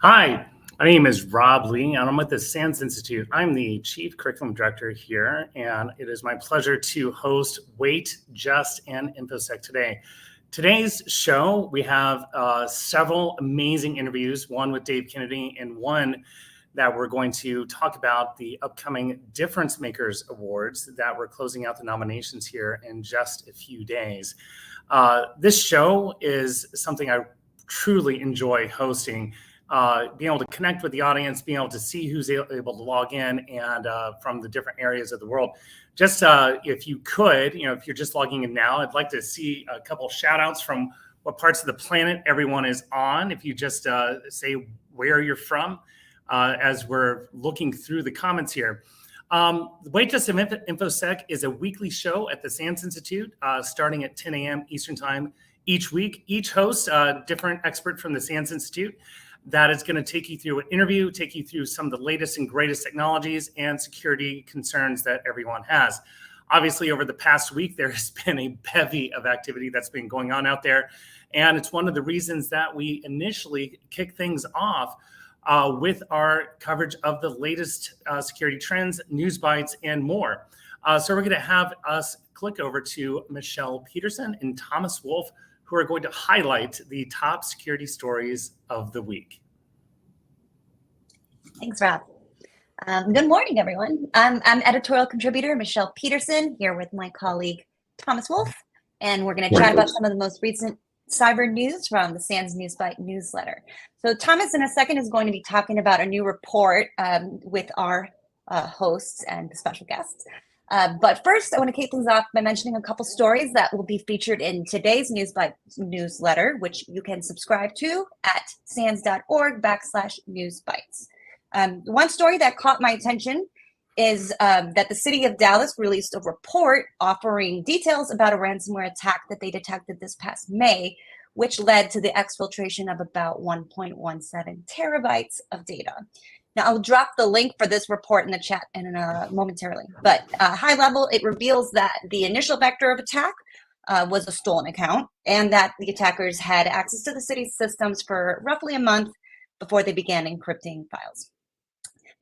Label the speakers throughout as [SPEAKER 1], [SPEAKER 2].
[SPEAKER 1] Hi, my name is Rob Lee, and I'm with the SANS Institute. I'm the Chief Curriculum Director here, and it is my pleasure to host Wait, Just, and Infosec today. Today's show, we have several amazing interviews, one with Dave Kennedy and one that we're going to talk about the upcoming Difference Makers Awards that we're closing out the nominations here in just a few days. This show is something I truly enjoy hosting. Being able to connect with the audience, being able to see who's able to log in and from the different areas of the world. Just if you could, if you're just logging in now, I'd like to see a couple shout outs from what parts of the planet everyone is on. If you just say where you're from as we're looking through the comments here. Wait Just a Minute Infosec is a weekly show at the SANS Institute starting at 10 a.m. Eastern Time each week. Each host a different expert from the SANS Institute that is going to take you through an interview, take you through some of the latest and greatest technologies and security concerns that everyone has. Obviously, over the past week, there has been a bevy of activity that's been going on out there. And it's one of the reasons that we initially kicked things off with our coverage of the latest security trends, news bites, and more. So we're going to have us click over to Michelle Peterson and Thomas Wolf, who are going to highlight the top security stories of the week.
[SPEAKER 2] Thanks, Rob. Good morning, everyone. I'm editorial contributor Michelle Peterson here with my colleague Thomas Wolf, and we're going to chat about some of the most recent cyber news from the SANS Newsbite newsletter. So Thomas, in a second, is going to be talking about a new report with our hosts and special guests. But first, I want to kick things off by mentioning a couple stories that will be featured in today's Newsbite newsletter, which you can subscribe to at sans.org/newsbites. One story that caught my attention is that the city of Dallas released a report offering details about a ransomware attack that they detected this past May, which led to the exfiltration of about 1.17 terabytes of data. Now, I'll drop the link for this report in the chat momentarily, but high level, it reveals that the initial vector of attack was a stolen account and that the attackers had access to the city's systems for roughly a month before they began encrypting files.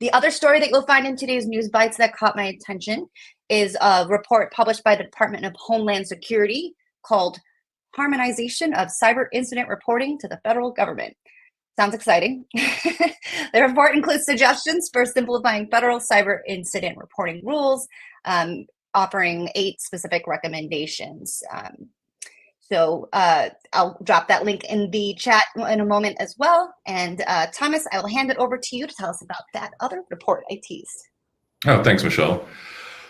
[SPEAKER 2] The other story that you'll find in today's News Bites that caught my attention is a report published by the Department of Homeland Security called Harmonization of Cyber Incident Reporting to the Federal Government. Sounds exciting. The report includes suggestions for simplifying federal cyber incident reporting rules, offering 8 specific recommendations. So I'll drop that link in the chat in a moment as well. And Thomas, I will hand it over to you to tell us about that other report I teased.
[SPEAKER 3] Oh, thanks, Michelle.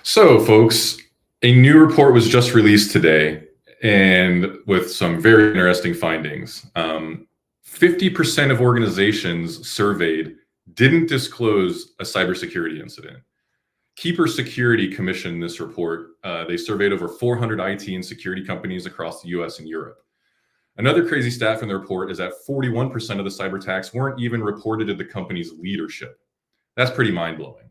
[SPEAKER 3] So, folks, a new report was just released today, and with some very interesting findings. 50% of organizations surveyed didn't disclose a cybersecurity incident. Keeper Security commissioned this report. They surveyed over 400 IT and security companies across the US and Europe. Another crazy stat from the report is that 41% of the cyber attacks weren't even reported to the company's leadership. That's pretty mind-blowing.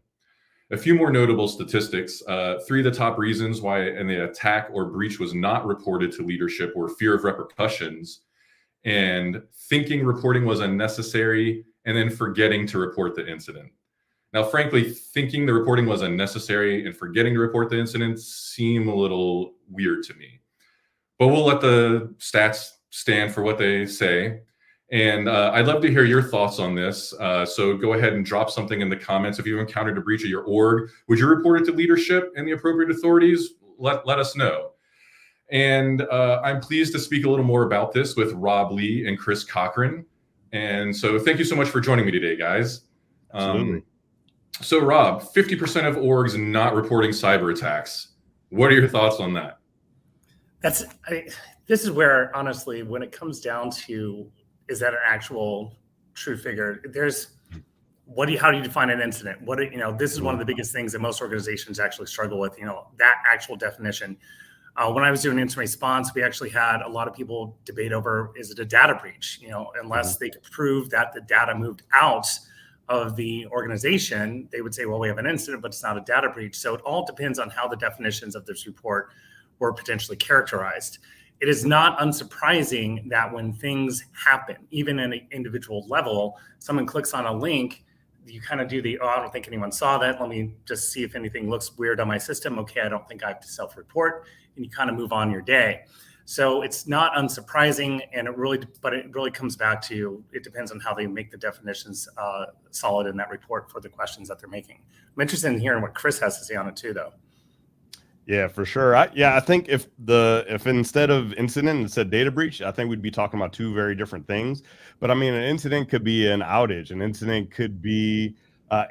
[SPEAKER 3] A few more notable statistics. 3 of the top reasons why an attack or breach was not reported to leadership were fear of repercussions and thinking reporting was unnecessary, and then forgetting to report the incident. Now, frankly, thinking the reporting was unnecessary and forgetting to report the incident seem a little weird to me. But we'll let the stats stand for what they say. And I'd love to hear your thoughts on this. So go ahead and drop something in the comments. If you've encountered a breach of your org, would you report it to leadership and the appropriate authorities? Let us know. And I'm pleased to speak a little more about this with Rob Lee and Chris Cochran. And so thank you so much for joining me today, guys.
[SPEAKER 4] Absolutely.
[SPEAKER 3] So Rob, 50% of orgs not reporting cyber attacks. What are your thoughts on that?
[SPEAKER 1] This is where, honestly, when it comes down to, is that an actual true figure? How do you define an incident? This is one of the biggest things that most organizations actually struggle with, that actual definition. When I was doing incident response, we actually had a lot of people debate over, is it a data breach? Unless they could prove that the data moved out of the organization, they would say, well, we have an incident, but it's not a data breach. So it all depends on how the definitions of this report were potentially characterized. it is not unsurprising that when things happen, even in an individual level, someone clicks on a link, you kind of do the, oh, I don't think anyone saw that. Let me just see if anything looks weird on my system. Okay, I don't think I have to self-report, and you kind of move on your day. So it's not unsurprising, and it really comes back to, it depends on how they make the definitions solid in that report for the questions that they're making. I'm interested in hearing what Chris has to say on it too, though.
[SPEAKER 4] Yeah, for sure. I think if instead of incident it said data breach, I think we'd be talking about two very different things. But I mean, an incident could be an outage. An incident could be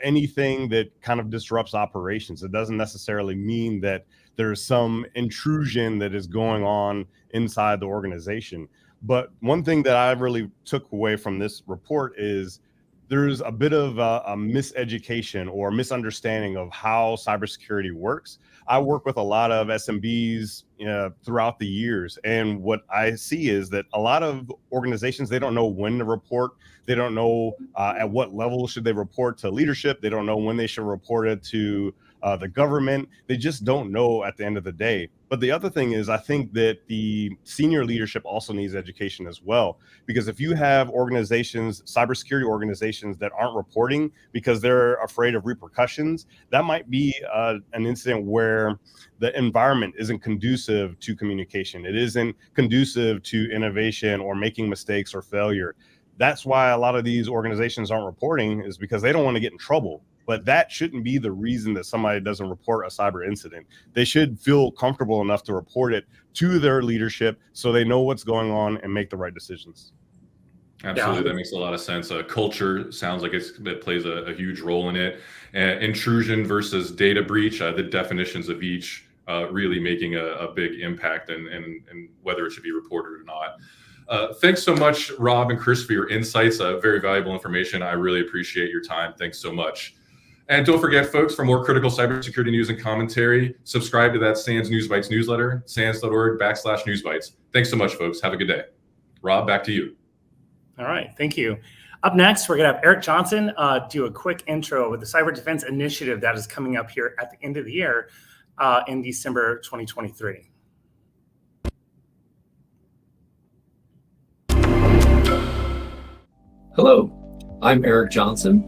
[SPEAKER 4] anything that kind of disrupts operations. It doesn't necessarily mean that there's some intrusion that is going on inside the organization. But one thing that I really took away from this report is there's a bit of a miseducation or misunderstanding of how cybersecurity works. I work with a lot of SMBs throughout the years, and what I see is that a lot of organizations, they don't know when to report. They don't know at what level should they report to leadership. They don't know when they should report it to the government. They just don't know at the end of the day. But the other thing is, I think that the senior leadership also needs education as well, because if you have organizations, cybersecurity organizations that aren't reporting because they're afraid of repercussions, that might be an incident where the environment isn't conducive to communication. It isn't conducive to innovation or making mistakes or failure. That's why a lot of these organizations aren't reporting, is because they don't want to get in trouble. But that shouldn't be the reason that somebody doesn't report a cyber incident. They should feel comfortable enough to report it to their leadership so they know what's going on and make the right decisions.
[SPEAKER 3] Absolutely. That makes a lot of sense. Culture sounds like it plays a huge role in it. Intrusion versus data breach, the definitions of each really making a big impact and whether it should be reported or not. Thanks so much, Rob and Chris, for your insights. Very valuable information. I really appreciate your time. Thanks so much. And don't forget, folks, for more critical cybersecurity news and commentary, subscribe to that SANS News Bites newsletter, sans.org/newsbites. Thanks so much, folks. Have a good day. Rob, back to you.
[SPEAKER 1] All right. Thank you. Up next, we're going to have Eric Johnson do a quick intro with the Cyber Defense Initiative that is coming up here at the end of the year in December 2023.
[SPEAKER 5] Hello, I'm Eric Johnson,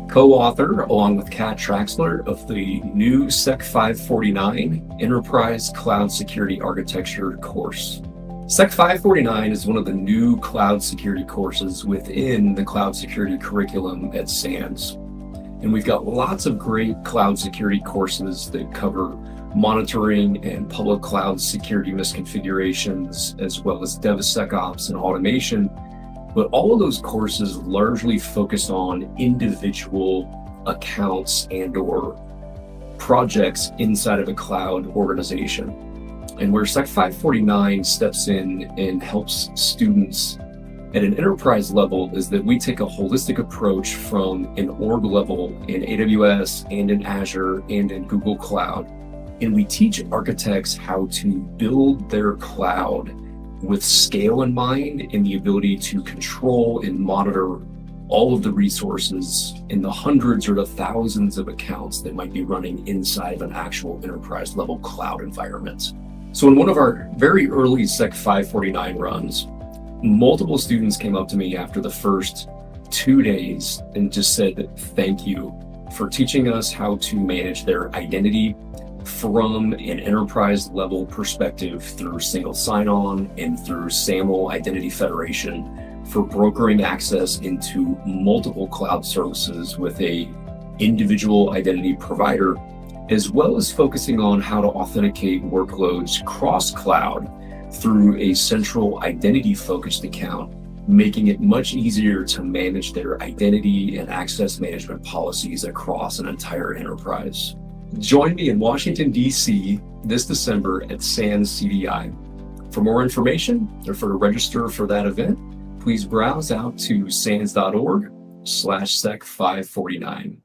[SPEAKER 5] co-author along with Kat Traxler of the new SEC 549 Enterprise Cloud Security Architecture course. SEC 549 is one of the new cloud security courses within the cloud security curriculum at SANS. And we've got lots of great cloud security courses that cover monitoring and public cloud security misconfigurations, as well as DevSecOps and automation. But all of those courses largely focus on individual accounts and/or projects inside of a cloud organization. And where SEC 549 steps in and helps students at an enterprise level is that we take a holistic approach from an org level in AWS and in Azure and in Google Cloud. And we teach architects how to build their cloud with scale in mind and the ability to control and monitor all of the resources in the hundreds or the thousands of accounts that might be running inside of an actual enterprise level cloud environment. So in one of our very early SEC 549 runs, multiple students came up to me after the first 2 days and just said, thank you for teaching us how to manage their identity from an enterprise level perspective through single sign-on and through SAML Identity Federation for brokering access into multiple cloud services with a individual identity provider, as well as focusing on how to authenticate workloads cross-cloud through a central identity-focused account, making it much easier to manage their identity and access management policies across an entire enterprise. Join me in Washington, D.C. this December at SANS CDI. For more information or for to register for that event, please browse out to sans.org/SEC 549.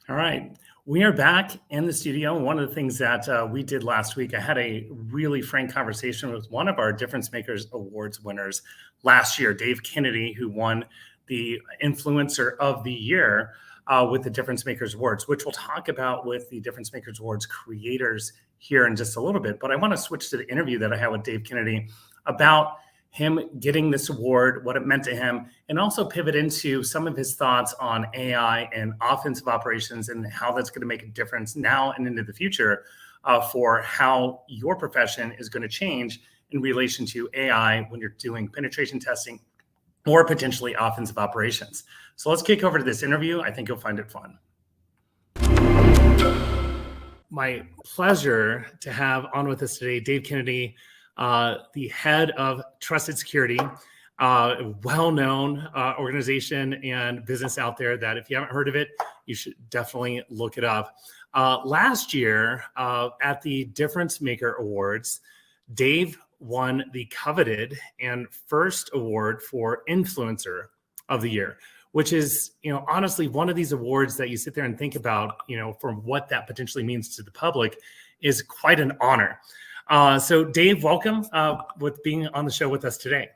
[SPEAKER 1] All right. We are back in the studio. One of the things that we did last week, I had a really frank conversation with one of our Difference Makers Awards winners last year, Dave Kennedy, who won the Influencer of the Year with the Difference Makers Awards, which we'll talk about with the Difference Makers Awards creators here in just a little bit. But I want to switch to the interview that I had with Dave Kennedy about him getting this award, what it meant to him, and also pivot into some of his thoughts on AI and offensive operations and how that's going to make a difference now and into the future for how your profession is going to change in relation to AI when you're doing penetration testing or potentially offensive operations. So let's kick over to this interview. I think you'll find it fun. My pleasure to have on with us today, Dave Kennedy, the head of TrustedSecurity, a well-known organization and business out there that if you haven't heard of it, you should definitely look it up. Last year at the Difference Maker Awards, Dave won the coveted and first award for Influencer of the Year, which is, honestly, one of these awards that you sit there and think about, from what that potentially means to the public is quite an honor. So Dave, welcome with being on the show with us today.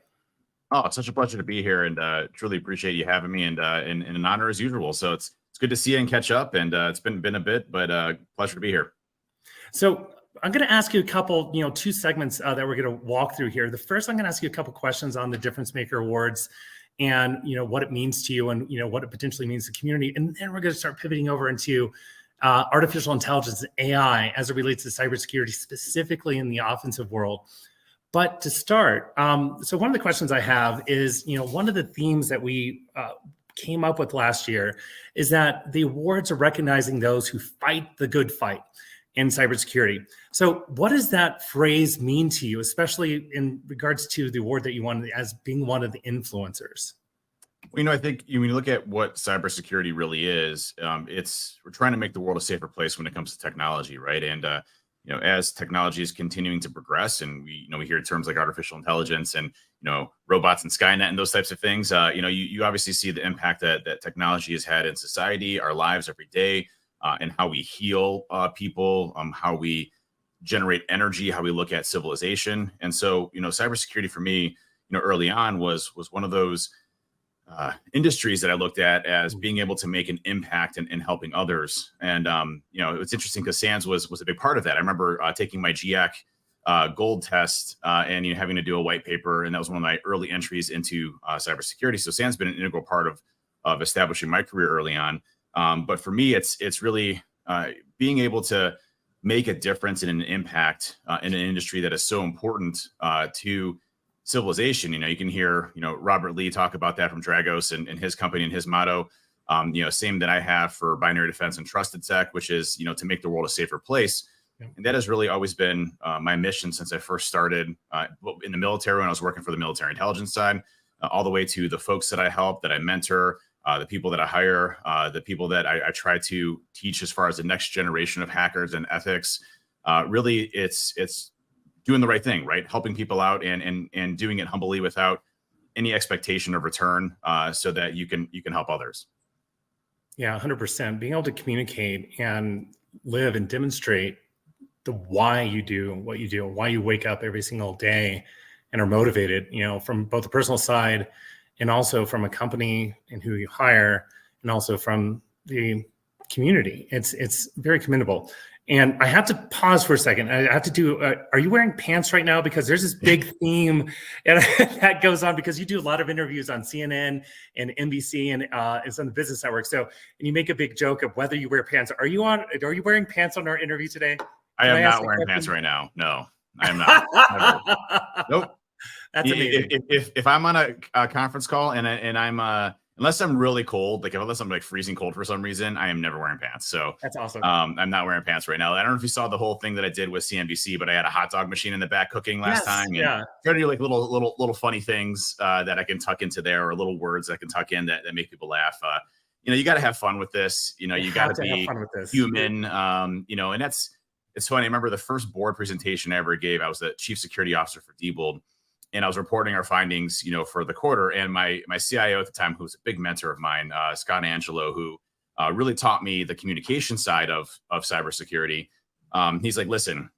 [SPEAKER 6] Oh, it's such a pleasure to be here, and truly appreciate you having me, and an honor as usual. So it's good to see you and catch up, and it's been a bit, but pleasure to be here.
[SPEAKER 1] So I'm going to ask you a couple, two segments that we're going to walk through here. The first, I'm going to ask you a couple questions on the Difference Maker Awards and, what it means to you and, what it potentially means to the community. And then we're going to start pivoting over into artificial intelligence and AI as it relates to cybersecurity, specifically in the offensive world. But to start, so one of the questions I have is, one of the themes that we came up with last year is that the awards are recognizing those who fight the good fight in cybersecurity. So what does that phrase mean to you, especially in regards to the award that you won as being one of the influencers?
[SPEAKER 6] Well, I think when you look at what cybersecurity really is, we're trying to make the world a safer place when it comes to technology, right? And as technology is continuing to progress, and we hear terms like artificial intelligence and robots and Skynet and those types of things, you obviously see the impact that technology has had in society, our lives every day, and how we heal people, how we generate energy, how we look at civilization. And so, cybersecurity for me, early on was one of those industries that I looked at as being able to make an impact in helping others. And, it's interesting because SANS was a big part of that. I remember taking my GIAC gold test and having to do a white paper. And that was one of my early entries into cybersecurity. So SANS has been an integral part of establishing my career early on. But for me, it's really being able to make a difference and an impact in an industry that is so important to civilization. You can hear, Robert Lee talk about that from Dragos and his company and his motto. Same that I have for binary defense and TrustedSec, which is, to make the world a safer place. Yeah. And that has really always been my mission since I first started in the military when I was working for the military intelligence side, all the way to the folks that I help, that I mentor, the people that I hire, the people that I try to teach as far as the next generation of hackers and ethics. Really, it's doing the right thing, right? Helping people out and doing it humbly without any expectation of return, so that you can help others.
[SPEAKER 1] Yeah, 100%. Being able to communicate and live and demonstrate the why you do what you do, why you wake up every single day and are motivated, from both the personal side and also from a company and who you hire, and also from the community. It's very commendable. And I have to pause for a second. I have to do, are you wearing pants right now? Because there's this big theme and that goes on because you do a lot of interviews on CNN and NBC and some of the business networks. So, and you make a big joke of whether you wear pants. Are you wearing pants on our interview today?
[SPEAKER 6] I am not wearing pants right now. No, I am not. Nope.
[SPEAKER 1] That's amazing.
[SPEAKER 6] If I'm on a conference call and I'm unless I'm really cold, unless I'm freezing cold for some reason, I am never wearing pants. So
[SPEAKER 1] that's awesome.
[SPEAKER 6] I'm not wearing pants right now. I don't know if you saw the whole thing that I did with CNBC, but I had a hot dog machine in the back cooking last time. And
[SPEAKER 1] yeah.
[SPEAKER 6] Try to do little funny things that I can tuck into there, or little words that I can tuck in that make people laugh. You got to have fun with this. You got to be human. And it's funny. I remember the first board presentation I ever gave. I was the chief security officer for Diebold. And I was reporting our findings, for the quarter. And my CIO at the time, who was a big mentor of mine, Scott Angelo, who really taught me the communication side of cybersecurity. He's like, listen,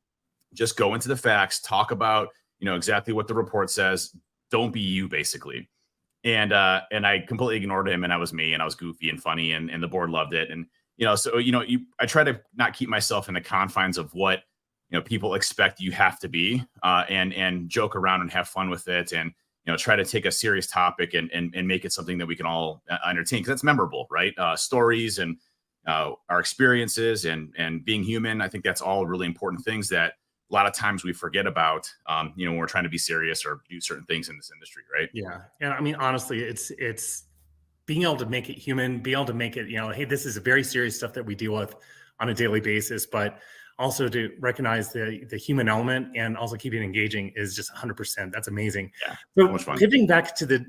[SPEAKER 6] just go into the facts, talk about, exactly what the report says. Don't be you, basically. and I completely ignored him, and I was me, and I was goofy and funny, and the board loved it. And so I try to not keep myself in the confines of what people expect you have to be, and joke around and have fun with it, and try to take a serious topic and make it something that we can all entertain, because it's memorable, right? Stories and our experiences and being human. I think that's all really important things that a lot of times we forget about, when we're trying to be serious or do certain things in this industry, right?
[SPEAKER 1] Yeah. And I mean, honestly, it's being able to make it human, be able to make it, hey, this is very serious stuff that we deal with on a daily basis, but also to recognize the human element and also keeping it engaging is just 100%. That's amazing.
[SPEAKER 6] Yeah,
[SPEAKER 1] so
[SPEAKER 6] much fun.
[SPEAKER 1] Pivoting back to the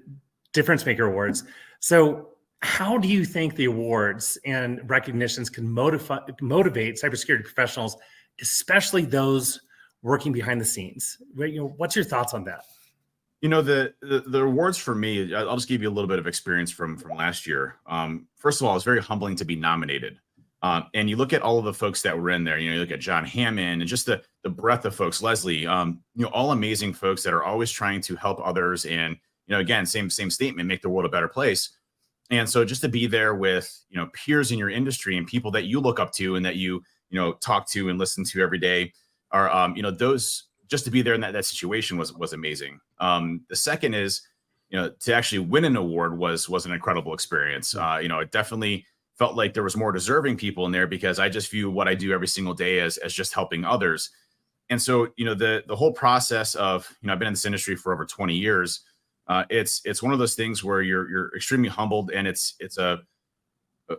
[SPEAKER 1] Difference Maker Awards. So how do you think the awards and recognitions can motivate cybersecurity professionals, especially those working behind the scenes? What's your thoughts on that?
[SPEAKER 6] The awards for me, I'll just give you a little bit of experience from last year. First of all, it's very humbling to be nominated. And you look at all of the folks that were in there, you look at John Hammond and just the breadth of folks, Leslie, all amazing folks that are always trying to help others. And, again, same statement, make the world a better place. And so just to be there with, peers in your industry and people that you look up to and that you talk to and listen to every day are, those, just to be there in that situation was amazing. The second is, to actually win an award was an incredible experience. It definitely felt like there was more deserving people in there, because I just view what I do every single day as just helping others. And so, the whole process of, I've been in this industry for over 20 years. It's one of those things where you're extremely humbled, and it's a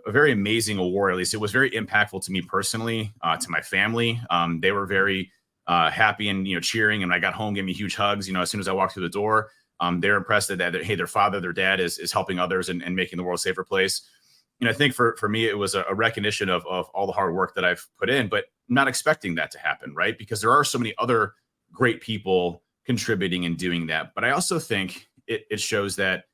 [SPEAKER 6] very amazing award. At least it was very impactful to me personally, to my family. They were very happy and cheering, and when I got home, gave me huge hugs. As soon as I walked through the door, they're impressed that hey, their father, their dad is helping others and making the world a safer place. I think for me, it was a recognition of all the hard work that I've put in, but not expecting that to happen, right? Because there are so many other great people contributing and doing that. But I also think it shows that,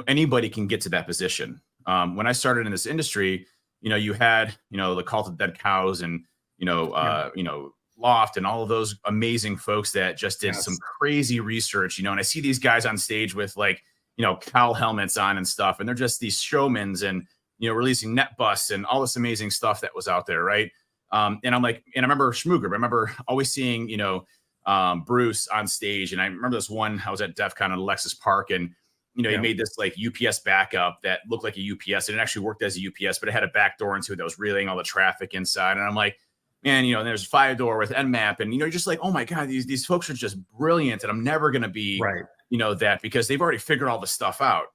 [SPEAKER 6] anybody can get to that position. When I started in this industry, you had, the Cult of Dead Cows and, Loft and all of those amazing folks that just did some crazy research, and I see these guys on stage with cowl helmets on and stuff, and they're just these showmans and, releasing net busts and all this amazing stuff that was out there. Right. And I'm like, and I remember Schmooger, I remember always seeing, Bruce on stage. And I remember this one, I was at DEF CON in Alexis Park, and, he made this UPS backup that looked like a UPS, and it actually worked as a UPS, but it had a back door into it that was relaying all the traffic inside. And I'm like, man, there's a 5-door with Nmap, and, you're just like, oh my God, these folks are just brilliant. And I'm never going to be, that, because they've already figured all the stuff out.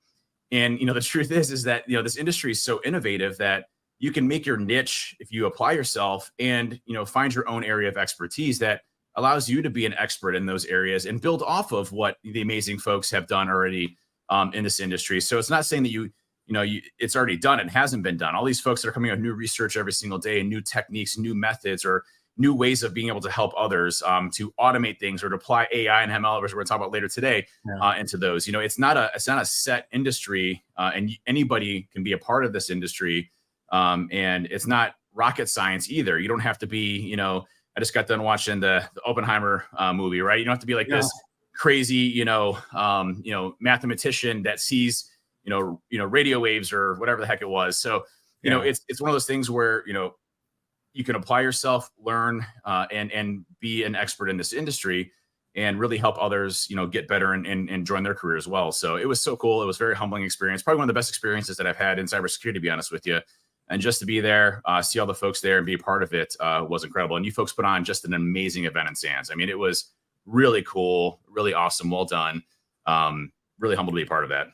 [SPEAKER 6] And, the truth is that, this industry is so innovative that you can make your niche if you apply yourself and, find your own area of expertise that allows you to be an expert in those areas and build off of what the amazing folks have done already in this industry. So it's not saying that it's already done. It hasn't been done. All these folks that are coming out with new research every single day, and new techniques, new methods, or new ways of being able to help others to automate things or to apply AI and ML, which we're going to talk about later today, into those. It's not a set industry, and anybody can be a part of this industry. And it's not rocket science either. You don't have to be, I just got done watching the Oppenheimer movie, right? You don't have to be like this crazy, mathematician that sees, radio waves or whatever the heck it was. So, it's one of those things where, you can apply yourself, learn, and be an expert in this industry, and really help others, get better and join their career as well. So it was so cool. It was a very humbling experience. Probably one of the best experiences that I've had in cybersecurity, to be honest with you. And just to be there, see all the folks there and be a part of it was incredible. And you folks put on just an amazing event in Sands. I mean, it was really cool, really awesome. Well done. Really humbled to be a part of that.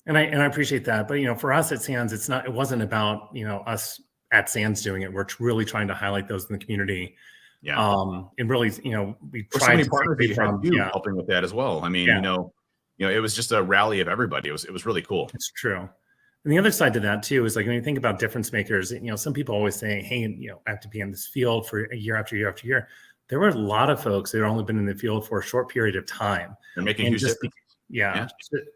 [SPEAKER 1] And I appreciate that. But, for us at Sands, it wasn't about, us at Sands doing it. We're really trying to highlight those in the community.
[SPEAKER 6] Yeah.
[SPEAKER 1] And really, we
[SPEAKER 6] tried to partners helping with that as well. I mean, it was just a rally of everybody. It was really cool.
[SPEAKER 1] It's true. And the other side to that too is, like, when you think about difference makers, some people always say, hey, I have to be in this field for a year after year after year. There were a lot of folks that had only been in the field for a short period of time.
[SPEAKER 6] They're making huge difference.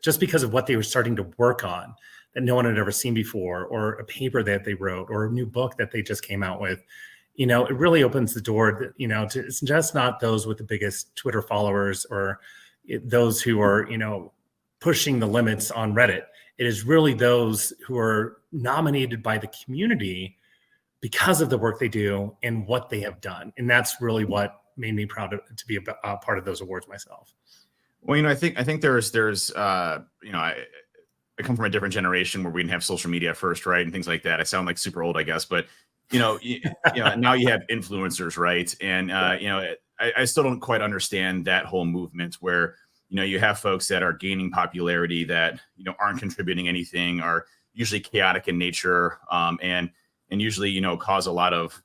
[SPEAKER 1] Just because of what they were starting to work on that no one had ever seen before, or a paper that they wrote, or a new book that they just came out with. It really opens the door, to it's just not those with the biggest Twitter followers, or those who are, pushing the limits on Reddit. It is really those who are nominated by the community because of the work they do and what they have done. And that's really what made me proud to be a part of those awards myself.
[SPEAKER 6] Well, I think there's I come from a different generation where we didn't have social media first, right? And things like that. I sound like super old, I guess, but now you have influencers, right? And I still don't quite understand that whole movement where you have folks that are gaining popularity that aren't contributing anything, are usually chaotic in nature, and usually cause a lot of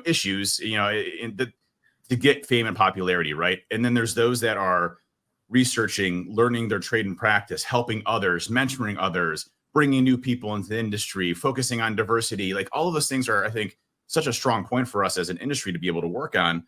[SPEAKER 6] issues to get fame and popularity, right? And then there's those that are researching, learning their trade and practice, helping others, mentoring others, bringing new people into the industry, focusing on diversity. Like all of those things are, I think, such a strong point for us as an industry to be able to work on.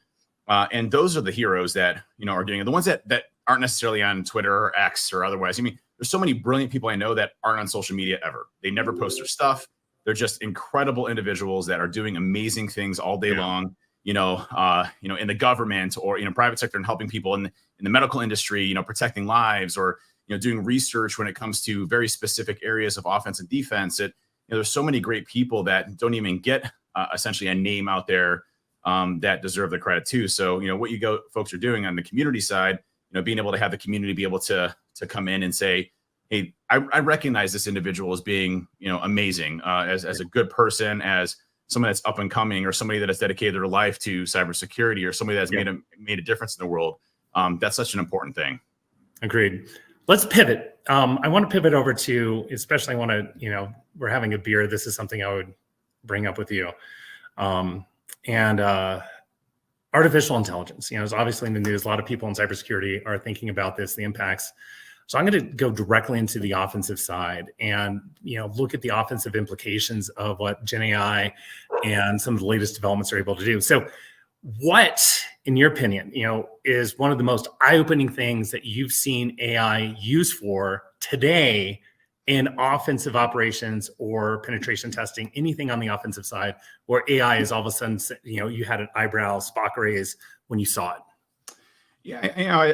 [SPEAKER 6] And those are the heroes that are doing it. The ones that aren't necessarily on Twitter or X or otherwise. I mean, there's so many brilliant people I know that aren't on social media ever. They never post their stuff. They're just incredible individuals that are doing amazing things all day long. In the government or private sector and helping people in the medical industry, protecting lives or doing research when it comes to very specific areas of offense and defense. There's so many great people that don't even get essentially a name out there that deserve the credit too. So what folks are doing on the community side, being able to have the community be able to come in and say, hey, I recognize this individual as being amazing, as a good person, as someone that's up and coming, or somebody that has dedicated their life to cybersecurity, or somebody that's made a difference in the world. That's such an important thing. Agreed.
[SPEAKER 1] Let's pivot. I want to pivot over to, especially we're having a beer. This is something I would bring up with you. And artificial intelligence, is obviously in the news. A lot of people in cybersecurity are thinking about this, the impacts. So I'm going to go directly into the offensive side and, look at the offensive implications of what Gen AI and some of the latest developments are able to do. So what, in your opinion, is one of the most eye-opening things that you've seen AI used for today in offensive operations or penetration testing, anything on the offensive side where AI is all of a sudden, you had an eyebrow Spock raise when you saw it?
[SPEAKER 6] Yeah,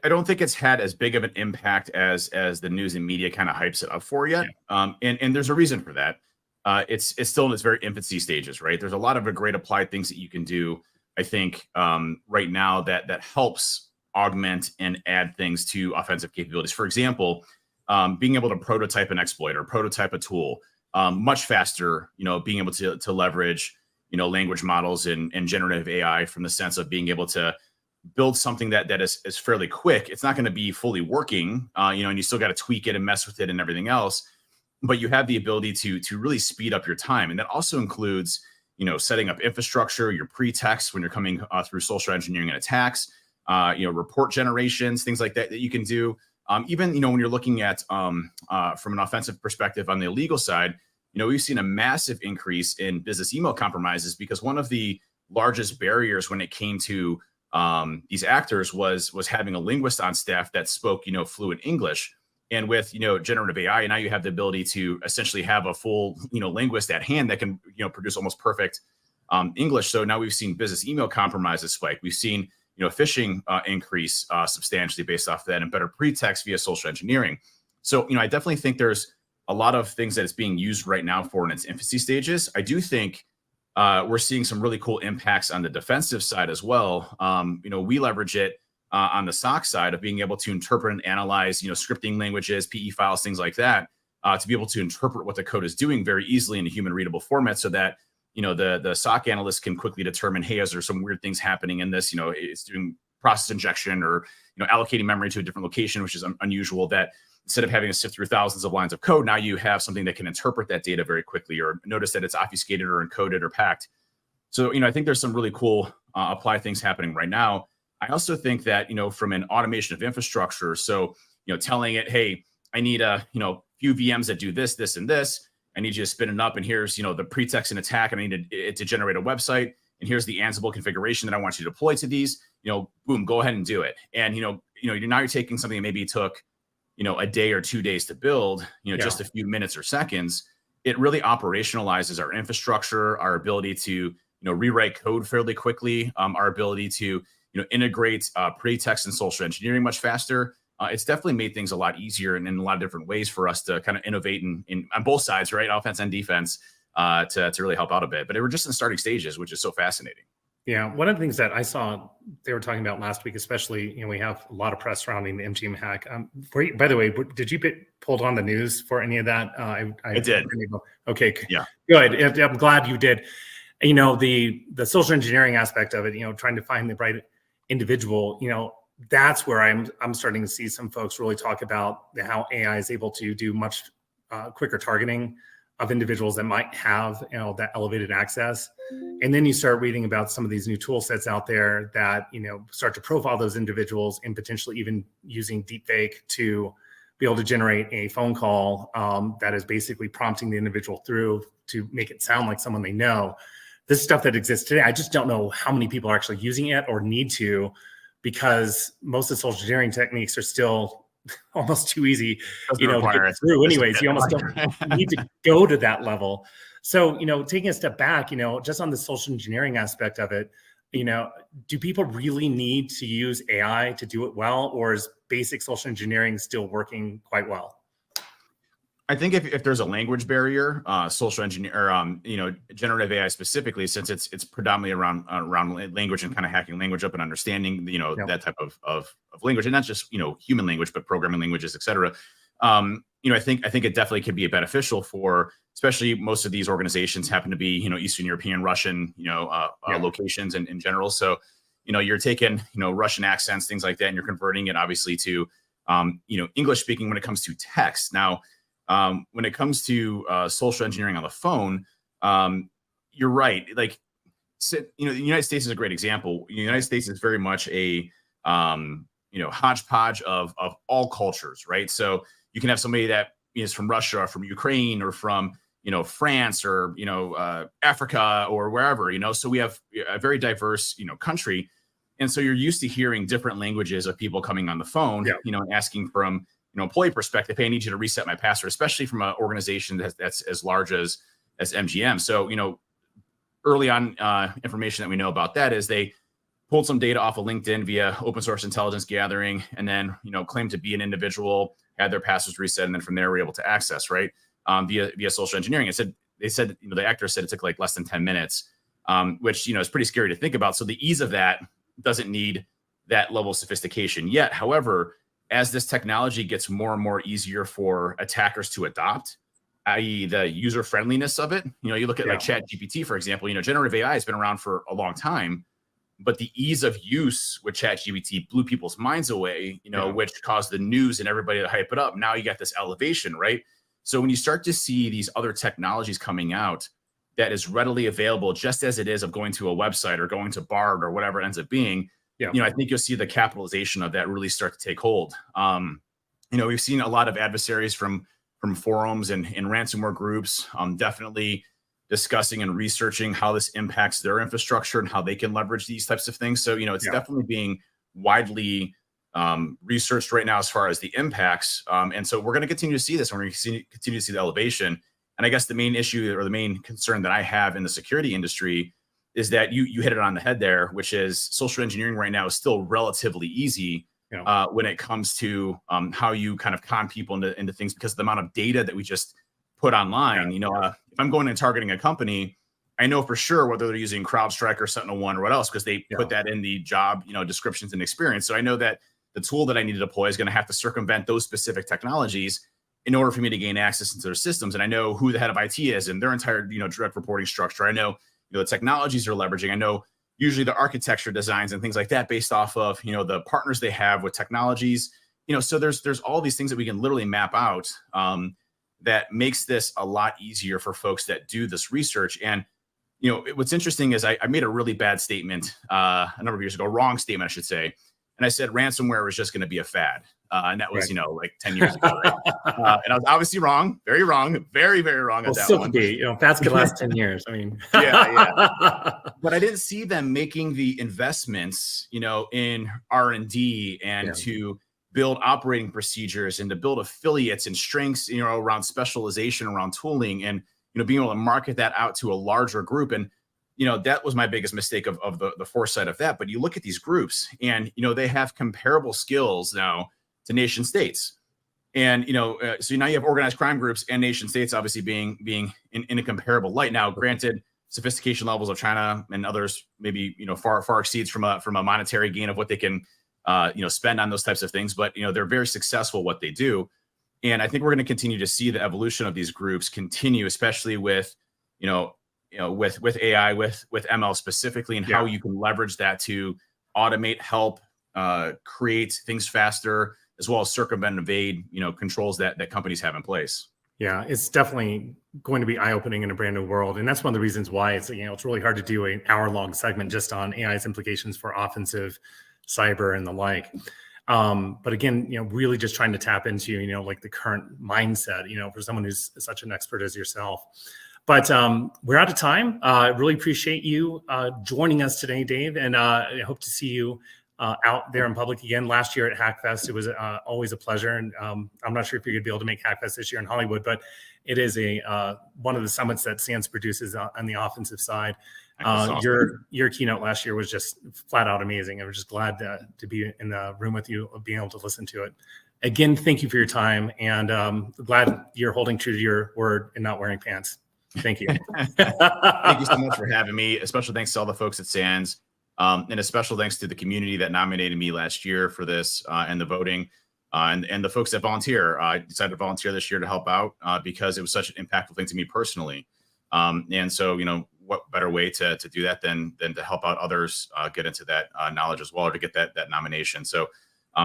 [SPEAKER 6] I don't think it's had as big of an impact as the news and media kind of hypes it up for yet. Yeah. And there's a reason for that. It's still in its very infancy stages, right? There's a lot of great applied things that you can do, I think, right now that helps augment and add things to offensive capabilities. For example, being able to prototype an exploit or prototype a tool much faster, being able to leverage, language models and generative AI from the sense of being able to build something that is fairly quick. It's not going to be fully working, and you still got to tweak it and mess with it and everything else. But you have the ability to really speed up your time. And that also includes, setting up infrastructure, your pretext when you're coming through social engineering and attacks, report generations, things like that you can do. Even, when you're looking at from an offensive perspective on the illegal side, we've seen a massive increase in business email compromises because one of the largest barriers when it came to these actors was having a linguist on staff that spoke, fluent English. And with, generative AI, now you have the ability to essentially have a full, linguist at hand that can, produce almost perfect English. So now we've seen business email compromises spike. We've seen, phishing increase substantially based off that, and better pretext via social engineering. So, I definitely think there's a lot of things that it's being used right now for in its infancy stages. I do think we're seeing some really cool impacts on the defensive side as well. We leverage it on the SOC side of being able to interpret and analyze, scripting languages, PE files, things like that, to be able to interpret what the code is doing very easily in a human readable format so that, the SOC analyst can quickly determine, hey, is there some weird things happening in this? It's doing process injection or, allocating memory to a different location, which is unusual, that instead of having to sift through thousands of lines of code, now you have something that can interpret that data very quickly or notice that it's obfuscated or encoded or packed. So, I think there's some really cool applied things happening right now. I also think that, from an automation of infrastructure, so, telling it, hey, I need a, few VMs that do this, this, and this. I need you to spin it up. And here's, the pretext and attack. And I need it to generate a website. And here's the Ansible configuration that I want you to deploy to these, boom, go ahead and do it. And, now you're taking something that maybe took, a day or 2 days to build, just a few minutes or seconds. It really operationalizes our infrastructure, our ability to, rewrite code fairly quickly, our ability to, integrate pretext and social engineering much faster. it's definitely made things a lot easier and in a lot of different ways for us to kind of innovate on both sides, right? Offense and defense, to really help out a bit. But we're just in the starting stages, which is so fascinating.
[SPEAKER 1] Yeah, one of the things that I saw they were talking about last week, especially, we have a lot of press surrounding the MGM hack. By the way, did you get pulled on the news for any of that? I
[SPEAKER 6] did.
[SPEAKER 1] Okay,
[SPEAKER 6] yeah,
[SPEAKER 1] good. I'm glad you did. The social engineering aspect of it, trying to find the right individual, that's where I'm starting to see some folks really talk about how AI is able to do much quicker targeting of individuals that might have that elevated access. And then you start reading about some of these new tool sets out there that start to profile those individuals, and potentially even using deepfake to be able to generate a phone call that is basically prompting the individual through to make it sound like someone they know. This stuff that exists today, I just don't know how many people are actually using it or need to, because most of the social engineering techniques are still almost too easy, to get through. Anyways, you almost don't need to go to that level. So, taking a step back, just on the social engineering aspect of it, do people really need to use AI to do it well, or is basic social engineering still working quite well?
[SPEAKER 6] I think if there's a language barrier, social engineer, generative AI specifically, since it's predominantly around language and kind of hacking language up and understanding, that type of language, and not just human language, but programming languages, et cetera. I think it definitely could be beneficial for, especially most of these organizations happen to be Eastern European, Russian, locations in general. So you're taking Russian accents, things like that, and you're converting it obviously to English speaking when it comes to text. Now, when it comes to social engineering on the phone, you're right. Like, the United States is a great example. The United States is very much a hodgepodge of all cultures, right? So you can have somebody that is from Russia, or from Ukraine, or from France, or Africa, or wherever. So we have a very diverse country, and so you're used to hearing different languages of people coming on the phone, and asking from employee perspective, hey, I need you to reset my password, especially from an organization that's as large as MGM. So, early on information that we know about that is they pulled some data off of LinkedIn via open source intelligence gathering, and then, claimed to be an individual, had their passwords reset, and then from there we're able to access, right, via social engineering. They said, the actor said it took like less than 10 minutes, which, is pretty scary to think about. So the ease of that doesn't need that level of sophistication yet. However, as this technology gets more and more easier for attackers to adopt, i.e. the user friendliness of it, you look at like ChatGPT, for example, generative AI has been around for a long time, but the ease of use with ChatGPT blew people's minds away, which caused the news and everybody to hype it up. Now you got this elevation, right? So when you start to see these other technologies coming out that is readily available, just as it is of going to a website or going to Bard or whatever it ends up being, I think you'll see the capitalization of that really start to take hold. We've seen a lot of adversaries from forums and ransomware groups, definitely discussing and researching how this impacts their infrastructure and how they can leverage these types of things. So, it's definitely being widely researched right now as far as the impacts. And so we're going to continue to see this. We're going to continue to see the elevation. And I guess the main issue, or the main concern that I have in the security industry, is that you hit it on the head there, which is social engineering right now is still relatively easy when it comes to how you kind of con people into things, because of the amount of data that we just put online. If I'm going and targeting a company, I know for sure whether they're using CrowdStrike or SentinelOne or what else, because they put that in the job descriptions and experience. So I know that the tool that I need to deploy is going to have to circumvent those specific technologies in order for me to gain access into their systems. And I know who the head of IT is and their entire direct reporting structure. I know the technologies they're leveraging. I know usually the architecture designs and things like that based off of, the partners they have with technologies, so there's all these things that we can literally map out that makes this a lot easier for folks that do this research. And, what's interesting is I made a really bad statement a number of years ago, wrong statement, I should say. And I said ransomware was just going to be a fad. And that was, like 10 years ago. Right? And I was obviously wrong, very, very wrong at that one.
[SPEAKER 1] Be, fads could last 10 years. I mean,
[SPEAKER 6] But I didn't see them making the investments, in R&D and to build operating procedures and to build affiliates and strengths, around specialization, around tooling, and, being able to market that out to a larger group. And, that was my biggest mistake of the foresight of that. But you look at these groups and, they have comparable skills now to nation states. And, so now you have organized crime groups and nation states obviously being in a comparable light. Now, granted, sophistication levels of China and others maybe, far exceeds from a monetary gain of what they can, spend on those types of things. But, they're very successful at what they do. And I think we're going to continue to see the evolution of these groups continue, especially with, with AI, with ML specifically, and how you can leverage that to automate, help create things faster, as well as circumvent and evade, controls that companies have in place.
[SPEAKER 1] Yeah, it's definitely going to be eye-opening in a brand new world. And that's one of the reasons why it's really hard to do an hour-long segment just on AI's implications for offensive cyber and the like. But again, really just trying to tap into, like the current mindset, for someone who's such an expert as yourself. But we're out of time. I really appreciate you joining us today, Dave, and I hope to see you out there in public again. Last year at Hackfest, it was always a pleasure. And I'm not sure if you're going to be able to make Hackfest this year in Hollywood, but it is one of the summits that SANS produces on the offensive side. Awesome. Your keynote last year was just flat out amazing. I was just glad to be in the room with you, being able to listen to it. Again, thank you for your time, and glad you're holding true to your word and not wearing pants. Thank you.
[SPEAKER 6] Thank you so much for having me. A special thanks to all the folks at SANS. And a special thanks to the community that nominated me last year for this and the voting and the folks that volunteer. I decided to volunteer this year to help out because it was such an impactful thing to me personally. And so, what better way to do that than to help out others get into that knowledge as well, or to get that nomination. So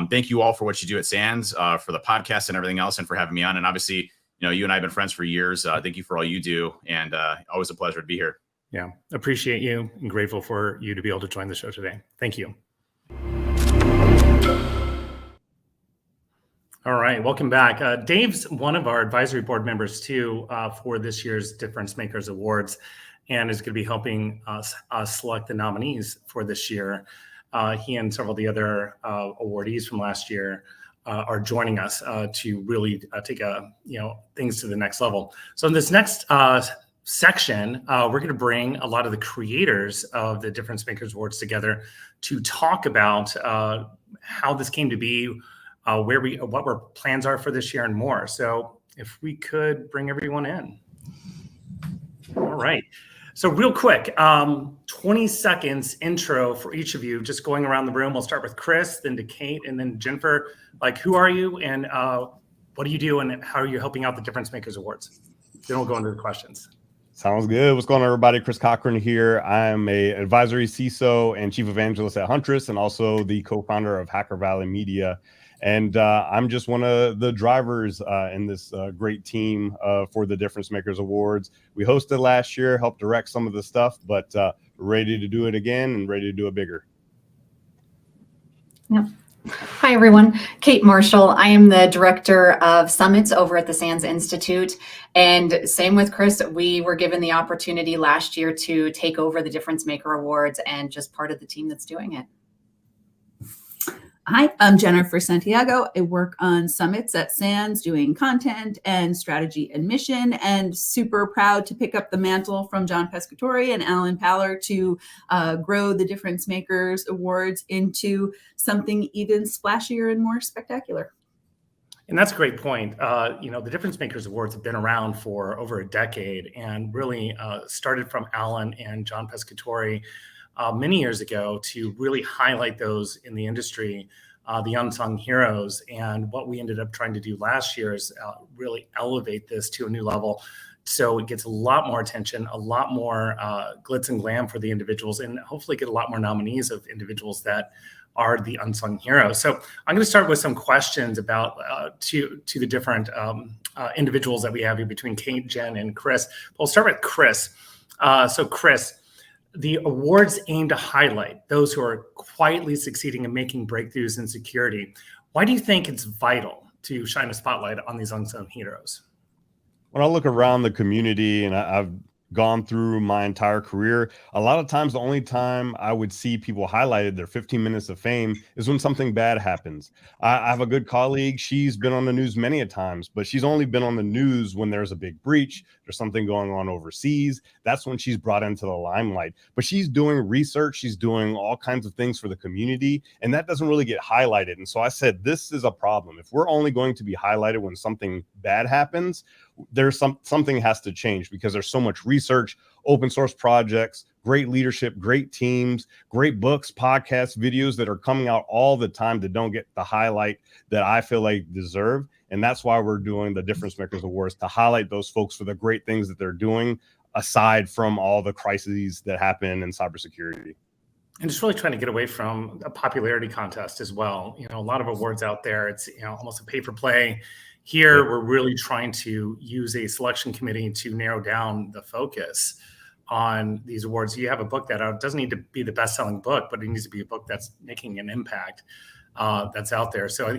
[SPEAKER 6] thank you all for what you do at SANS, for the podcast and everything else, and for having me on. And obviously, you and I have been friends for years. Thank you for all you do, and always a pleasure to be here.
[SPEAKER 1] Yeah, appreciate you and grateful for you to be able to join the show today. Thank you. All right, welcome back. Dave's one of our advisory board members too for this year's Difference Makers Awards, and is going to be helping us select the nominees for this year. He and several of the other awardees from last year are joining us to really take things to the next level. So in this next section, we're going to bring a lot of the creators of the Difference Makers Awards together to talk about how this came to be, what our plans are for this year, and more. So if we could bring everyone in. All right. So real quick, 20 seconds intro for each of you, just going around the room. We'll start with Chris, then to Kate, and then Jennifer. Like, who are you, and what do you do, and how are you helping out the Difference Makers Awards? Then we'll go into the questions.
[SPEAKER 4] Sounds good. What's going on, everybody? Chris Cochran here. I'm a advisory CISO and chief evangelist at Huntress, and also the co-founder of Hacker Valley Media. And I'm just one of the drivers in this great team for the Difference Makers Awards. We hosted last year, helped direct some of the stuff, but ready to do it again and ready to do it bigger.
[SPEAKER 7] Yep. Hi, everyone. Kate Marshall. I am the director of summits over at the SANS Institute. And same with Chris, we were given the opportunity last year to take over the Difference Maker Awards and just part of the team that's doing it.
[SPEAKER 8] Hi, I'm Jennifer Santiago. I work on summits at SANS doing content and strategy and mission, and super proud to pick up the mantle from John Pescatori and Alan Paller to grow the Difference Makers Awards into something even splashier and more spectacular.
[SPEAKER 1] And that's a great point. The Difference Makers Awards have been around for over a decade, and really started from Alan and John Pescatori many years ago to really highlight those in the industry, the unsung heroes. And what we ended up trying to do last year is really elevate this to a new level, so it gets a lot more attention, a lot more glitz and glam for the individuals, and hopefully get a lot more nominees of individuals that are the unsung heroes. So I'm going to start with some questions about to the different individuals that we have here between Kate, Jen, and Chris. We'll start with Chris. So Chris, the awards aim to highlight those who are quietly succeeding and making breakthroughs in security. Why do you think it's vital to shine a spotlight on these unsung heroes?
[SPEAKER 4] When I look around the community, and I've gone through my entire career, a lot of times the only time I would see people highlighted their 15 minutes of fame is when something bad happens. I have a good colleague. She's been on the news many a times, but she's only been on the news when there's a big breach. there's something going on overseas, that's when she's brought into the limelight. But she's doing research, she's doing all kinds of things for the community, and that doesn't really get highlighted. And so I said, this is a problem. If we're only going to be highlighted when something bad happens, there's something has to change, because there's so much research, open source projects, great leadership, great teams, great books, podcasts, videos that are coming out all the time that don't get the highlight that I feel like deserve. And that's why we're doing the Difference Makers Awards, to highlight those folks for the great things that they're doing, aside from all the crises that happen in cybersecurity.
[SPEAKER 1] And just really trying to get away from a popularity contest as well. A lot of awards out there, it's almost a pay for play. Here, we're really trying to use a selection committee to narrow down the focus on these awards. You have a book that out. It doesn't need to be the best-selling book, but it needs to be a book that's making an impact, that's out there. So,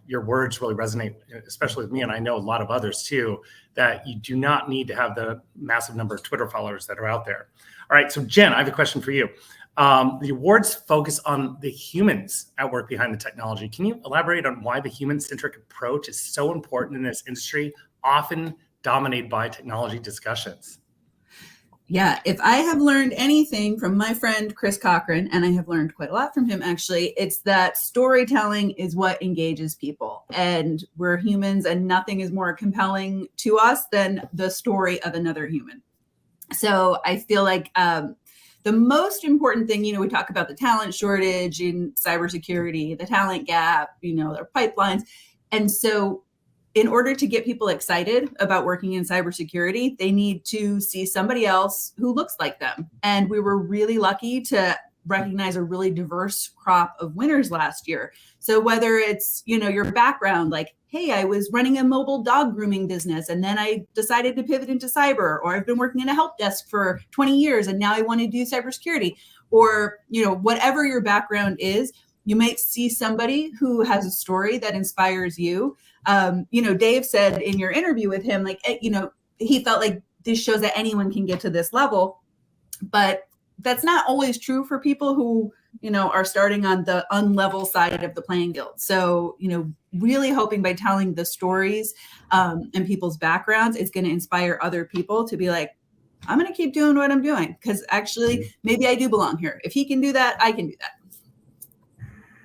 [SPEAKER 1] your words really resonate, especially with me, and I know a lot of others too, that you do not need to have the massive number of Twitter followers that are out there. All right, so Jen, I have a question for you. The awards focus on the humans at work behind the technology. Can you elaborate on why the human-centric approach is so important in this industry, often dominated by technology discussions?
[SPEAKER 8] Yeah, if I have learned anything from my friend Chris Cochran, and I have learned quite a lot from him actually, it's that storytelling is what engages people. And we're humans, and nothing is more compelling to us than the story of another human. So I feel like the most important thing, we talk about the talent shortage in cybersecurity, the talent gap, their pipelines. And so in order to get people excited about working in cybersecurity, they need to see somebody else who looks like them. And we were really lucky to recognize a really diverse crop of winners last year. So whether it's, your background, like, hey, I was running a mobile dog grooming business and then I decided to pivot into cyber, or I've been working in a help desk for 20 years and now I want to do cybersecurity, or, whatever your background is, you might see somebody who has a story that inspires you. Dave said in your interview with him, like, he felt like this shows that anyone can get to this level, but that's not always true for people who, are starting on the unlevel side of the playing field. So, really hoping by telling the stories and people's backgrounds, it's going to inspire other people to be like, I'm going to keep doing what I'm doing, because actually maybe I do belong here. If he can do that, I can do that.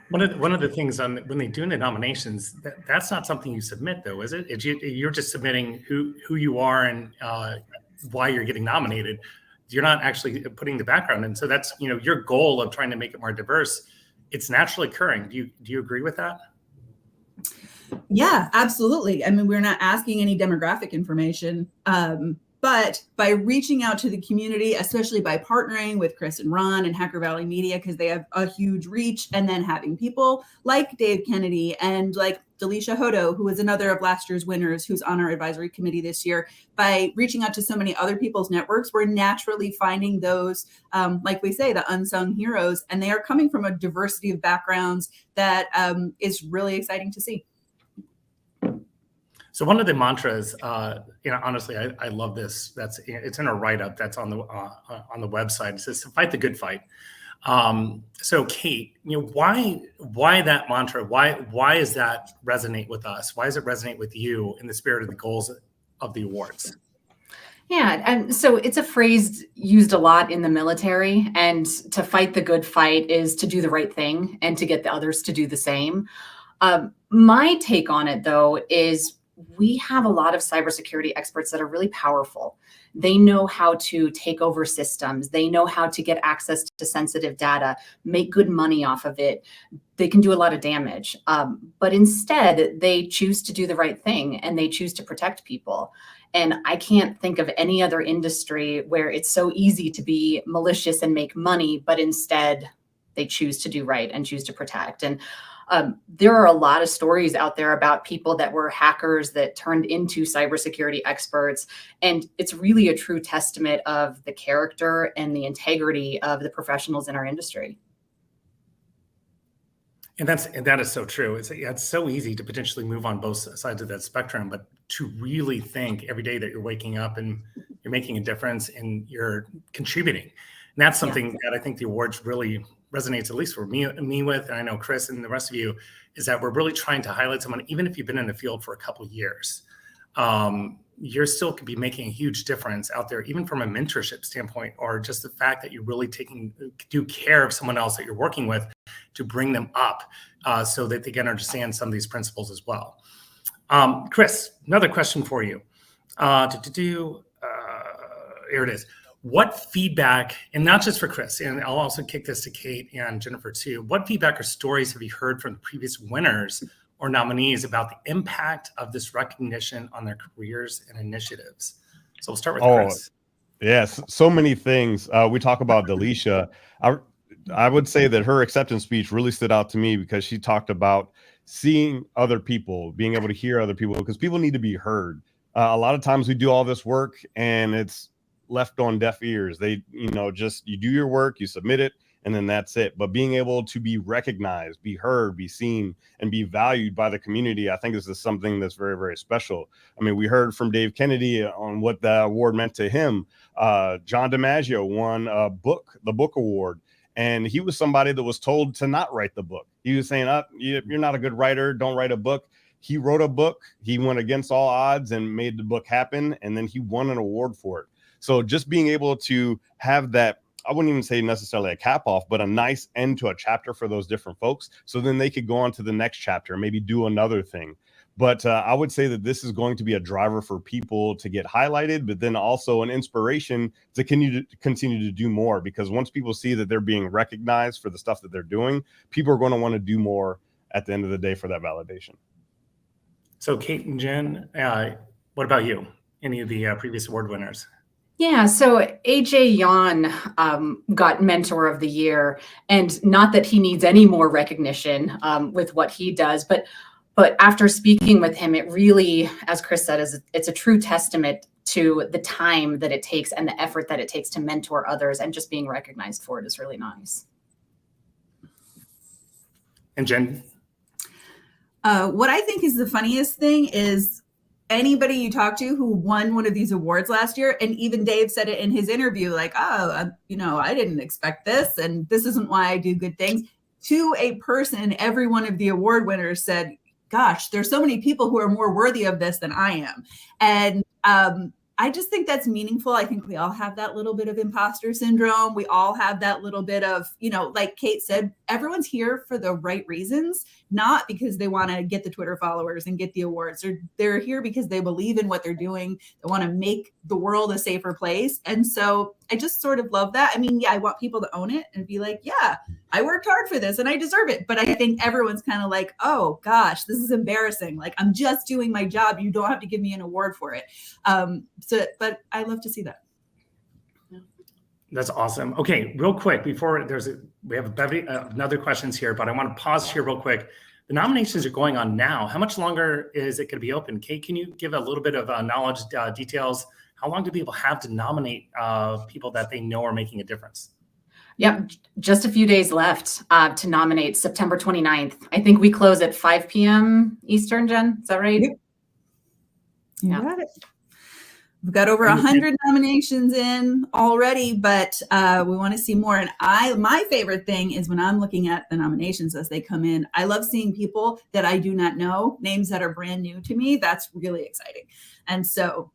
[SPEAKER 1] One of the things when they do the nominations, that's not something you submit, though, is it? You're just submitting who you are and why you're getting nominated. You're not actually putting the background in. So that's your goal of trying to make it more diverse. It's naturally occurring. Do you agree with that?
[SPEAKER 8] Yeah, absolutely. I mean, we're not asking any demographic information. But by reaching out to the community, especially by partnering with Chris and Ron and Hacker Valley Media, because they have a huge reach, and then having people like Dave Kennedy and like Delisha Hodo, who is another of last year's winners, who's on our advisory committee this year, by reaching out to so many other people's networks, we're naturally finding those, like we say, the unsung heroes, and they are coming from a diversity of backgrounds that is really exciting to see.
[SPEAKER 1] So one of the mantras, honestly, I love this. It's in a write-up that's on the website. It says, "Fight the good fight." So Kate, why that mantra? Why does that resonate with us? Why does it resonate with you in the spirit of the goals of the awards?
[SPEAKER 7] Yeah, and so it's a phrase used a lot in the military, and to fight the good fight is to do the right thing and to get the others to do the same. My take on it, though, is we have a lot of cybersecurity experts that are really powerful. They know how to take over systems. They know how to get access to sensitive data, make good money off of it. They can do a lot of damage. But instead, they choose to do the right thing, and they choose to protect people. And I can't think of any other industry where it's so easy to be malicious and make money, but instead they choose to do right and choose to protect. And there are a lot of stories out there about people that were hackers that turned into cybersecurity experts. And it's really a true testament of the character and the integrity of the professionals in our industry.
[SPEAKER 1] And that is so true. It's so easy to potentially move on both sides of that spectrum, but to really think every day that you're waking up and you're making a difference and you're contributing. And that's something that I think the awards really resonates, at least for me with, and I know Chris and the rest of you, is that we're really trying to highlight someone, even if you've been in the field for a couple of years. you're still could be making a huge difference out there, even from a mentorship standpoint, or just the fact that you're really taking due care of someone else that you're working with to bring them up so that they can understand some of these principles as well. Chris, another question for you. Here it is. What feedback, and not just for Chris, and I'll also kick this to Kate and Jennifer too, what feedback or stories have you heard from the previous winners or nominees about the impact of this recognition on their careers and initiatives? So we'll start with Chris.
[SPEAKER 4] Yes, so many things. We talk about Delisha. I would say that her acceptance speech really stood out to me because she talked about seeing other people, being able to hear other people, because people need to be heard. A lot of times we do all this work and it's left on deaf ears. They, just you do your work, you submit it, and then that's it. But being able to be recognized, be heard, be seen, and be valued by the community, I think this is something that's very, very special. I mean, we heard from Dave Kennedy on what the award meant to him. John DiMaggio won the book award. And he was somebody that was told to not write the book. He was saying, you're not a good writer, don't write a book. He wrote a book. He went against all odds and made the book happen. And then he won an award for it. So just being able to have that, I wouldn't even say necessarily a cap off, but a nice end to a chapter for those different folks. So then they could go on to the next chapter and maybe do another thing. But I would say that this is going to be a driver for people to get highlighted, but then also an inspiration to continue to do more, because once people see that they're being recognized for the stuff that they're doing, people are going to want to do more at the end of the day for that validation.
[SPEAKER 1] So Kate and Jen, what about you? Any of the previous award winners?
[SPEAKER 7] Yeah, so AJ Yan got Mentor of the Year, and not that he needs any more recognition with what he does, but after speaking with him, it really, as Chris said, it's a true testament to the time that it takes and the effort that it takes to mentor others, and just being recognized for it is really nice.
[SPEAKER 1] And Jen?
[SPEAKER 8] What I think is the funniest thing is anybody you talk to who won one of these awards last year, and even Dave said it in his interview, like, I didn't expect this, and this isn't why I do good things. To a person, every one of the award winners said, gosh, there's so many people who are more worthy of this than I am. And I just think that's meaningful. I think we all have that little bit of imposter syndrome. We all have that little bit of, like Kate said, everyone's here for the right reasons, not because they want to get the Twitter followers and get the awards. They're here because they believe in what they're doing. They want to make the world a safer place. And so I just sort of love that. I mean, yeah, I want people to own it and be like, yeah, I worked hard for this and I deserve it. But I think everyone's kind of like, oh gosh, this is embarrassing. Like, I'm just doing my job. You don't have to give me an award for it. But I love to see that.
[SPEAKER 1] That's awesome. Okay, real quick, before we have another questions here, but I want to pause here real quick. The nominations are going on now. How much longer is it going to be open? Kate, can you give a little bit of knowledge details? How long do people have to nominate people that they know are making a difference?
[SPEAKER 7] Yep, just a few days left to nominate. September 29th. I think we close at 5 p.m. Eastern, Jen. Is that right?
[SPEAKER 8] Yep. You got it. We've got over 100 nominations in already, but we want to see more. And my favorite thing is when I'm looking at the nominations as they come in, I love seeing people that I do not know, names that are brand new to me. That's really exciting. And so,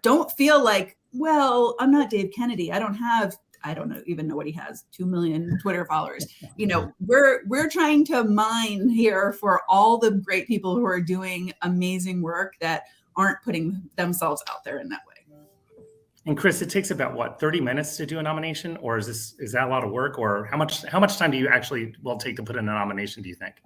[SPEAKER 8] don't feel like, well, I'm not Dave Kennedy. I don't even know what he has, 2 million Twitter followers. We're trying to mine here for all the great people who are doing amazing work that aren't putting themselves out there in that way.
[SPEAKER 1] And Chris, it takes about 30 minutes to do a nomination, or is that a lot of work, or how much time do you actually take to put in a nomination, do you think?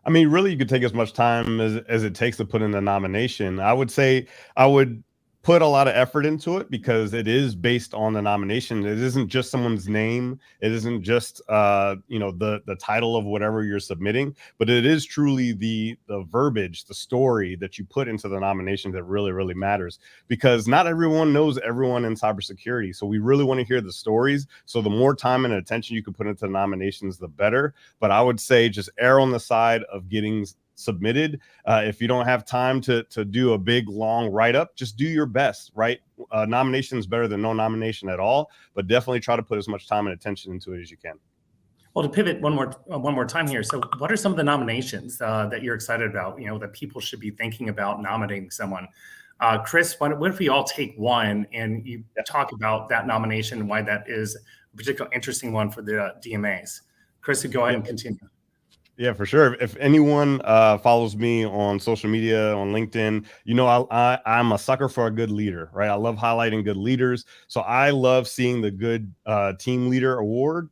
[SPEAKER 4] I mean, really, you could take as much time as it takes to put in the nomination. I would say I would put a lot of effort into it because it is based on the nomination. It isn't just someone's name. It isn't just the title of whatever you're submitting, but it is truly the verbiage, the story that you put into the nomination that really, really matters, because not everyone knows everyone in cybersecurity. So we really want to hear the stories. So the more time and attention you can put into the nominations, the better. But I would say just err on the side of getting submitted. If you don't have time to do a big long write-up, just do your best, right? Nomination is better than no nomination at all, but definitely try to put as much time and attention into it as you can.
[SPEAKER 1] Well, to pivot one more time here. So what are some of the nominations that you're excited about, that people should be thinking about nominating someone? Chris, what if we all take one and you talk about that nomination and why that is a particularly interesting one for the DMAs? Chris, go ahead and continue.
[SPEAKER 4] Yeah, for sure. If anyone follows me on social media, on LinkedIn, I'm a sucker for a good leader, right? I love highlighting good leaders. So I love seeing the good team leader award,